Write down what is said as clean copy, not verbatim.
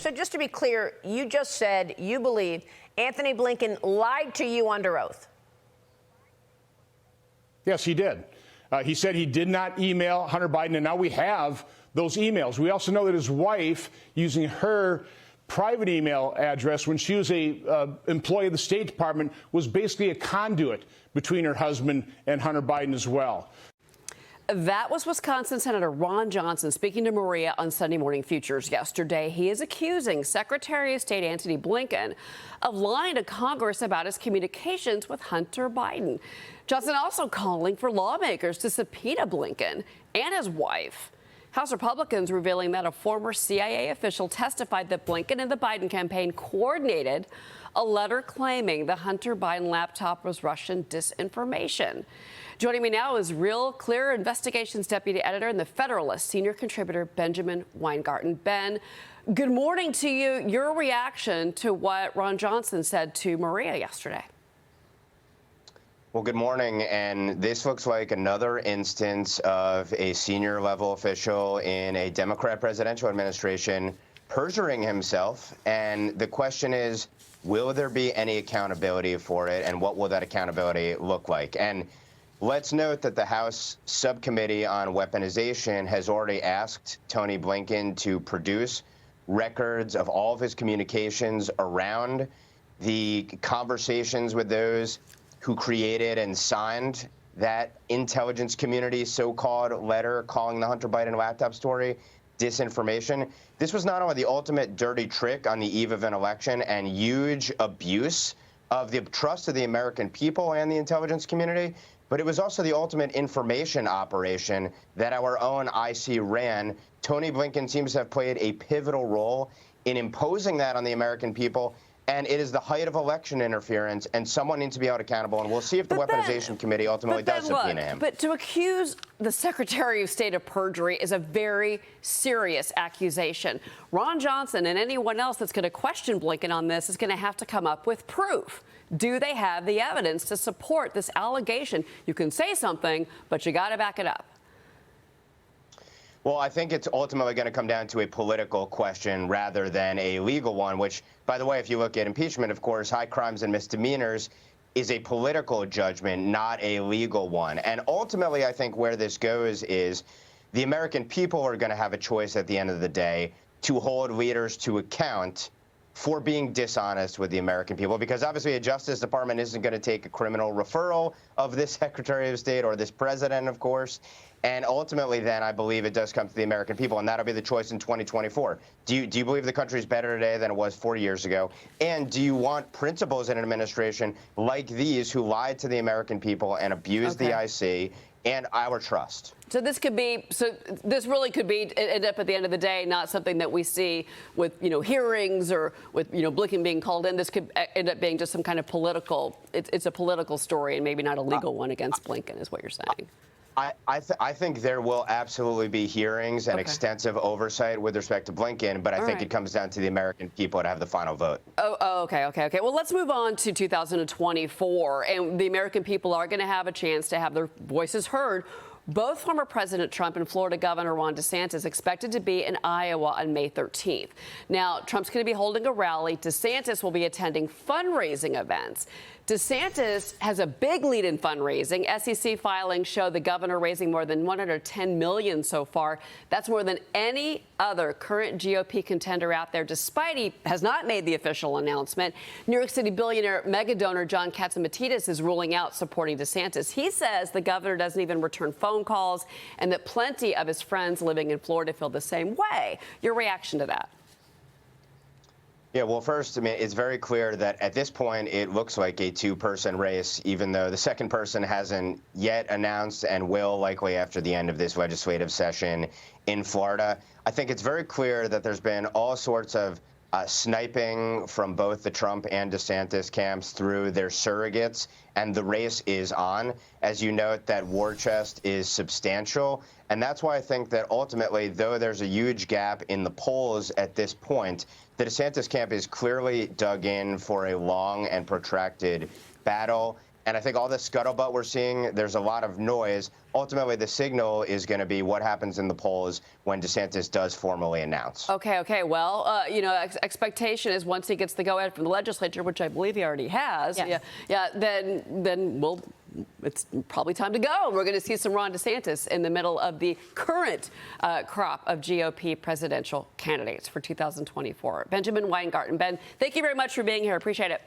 So just to be clear, you just said you believe Antony Blinken lied to you under oath. Yes, he did. He said he did not email Hunter Biden, and now we have those emails. We also know that his wife, using her private email address when she was a employee of the State Department, was basically a conduit between her husband and Hunter Biden as well. That was Wisconsin Senator Ron Johnson speaking to Maria on Sunday Morning Futures yesterday. He is accusing Secretary of State Antony Blinken of lying to Congress about his communications with Hunter Biden. Johnson also calling for lawmakers to subpoena Blinken and his wife. House Republicans revealing that a former CIA official testified that Blinken and the Biden campaign coordinated a letter claiming the Hunter Biden laptop was Russian disinformation. Joining me now is Real Clear Investigations Deputy Editor and the Federalist Senior Contributor Benjamin Weingarten. Ben, good morning to you. Your reaction to what Ron Johnson said to Maria yesterday. Well, good morning. And this looks like another instance of a senior level official in a Democrat presidential administration perjuring himself. And the question is, will there be any accountability for it? And what will that accountability look like? And let's note that the House Subcommittee on Weaponization has already asked Tony Blinken to produce records of all of his communications around the conversations with those who created and signed that intelligence community so-called letter calling the Hunter Biden laptop story disinformation. This was not only the ultimate dirty trick on the eve of an election and huge abuse of the trust of the American people and the intelligence community, but it was also the ultimate information operation that our own IC ran. Tony Blinken seems to have played a pivotal role in imposing that on the American people. And it is the height of election interference, and someone needs to be held accountable. And we'll see if the Weaponization Committee ultimately does subpoena him. But to accuse the Secretary of State of perjury is a very serious accusation. Ron Johnson and anyone else that's going to question Blinken on this is going to have to come up with proof. Do they have the evidence to support this allegation? You can say something, but you got to back it up. Well, I think it's ultimately going to come down to a political question rather than a legal one, which, by the way, if you look at impeachment, of course, high crimes and misdemeanors is a political judgment, not a legal one. And ultimately, I think where this goes is the American people are going to have a choice at the end of the day to hold leaders to account for being dishonest with the American people, because obviously a Justice Department isn't going to take a criminal referral of this Secretary of State or this president, of course. And ultimately, then, I believe it does come to the American people, and that'll be the choice in 2024. Do you believe the country is better today than it was 4 years ago? And do you want principals in an administration like these who lied to the American people and abused the IC and our trust? So this really could be end up at the end of the day not something that we see with hearings or with Blinken being called in. This could end up being just some kind of political. It's a political story and maybe not a legal one against Blinken, is what you're saying. I think there will absolutely be hearings and extensive oversight with respect to Blinken, but I think it comes down to the American people to have the final vote. Okay. Well, let's move on to 2024, and the American people are going to have a chance to have their voices heard. Both former President Trump and Florida Governor Ron DeSantis expected to be in Iowa on May 13th. Now, Trump's going to be holding a rally. DeSantis will be attending fundraising events. DeSantis has a big lead in fundraising. SEC filings show the governor raising more than $110 million so far. That's more than any other current GOP contender out there, despite he has not made the official announcement. New York City billionaire mega donor John Katzimatidis is ruling out supporting DeSantis. He says the governor doesn't even return phone calls and that plenty of his friends living in Florida feel the same way. Your reaction to that? Yeah, well, first, I mean, it's very clear that at this point it looks like a two-person race, even though the second person hasn't yet announced and will likely after the end of this legislative session in Florida. I think it's very clear that there's been all sorts of sniping from both the Trump and DeSantis camps through their surrogates, and the race is on. As you note, that war chest is substantial, and that's why I think that ultimately, though there's a huge gap in the polls at this point, the DeSantis camp is clearly dug in for a long and protracted battle. And I think all the scuttlebutt we're seeing, there's a lot of noise. Ultimately, the signal is going to be what happens in the polls when DeSantis does formally announce. Okay. Well, expectation is once he gets the go-ahead from the legislature, which I believe he already has, then it's probably time to go. We're going to see some Ron DeSantis in the middle of the current crop of GOP presidential candidates for 2024. Benjamin Weingarten. Ben, thank you very much for being here. Appreciate it.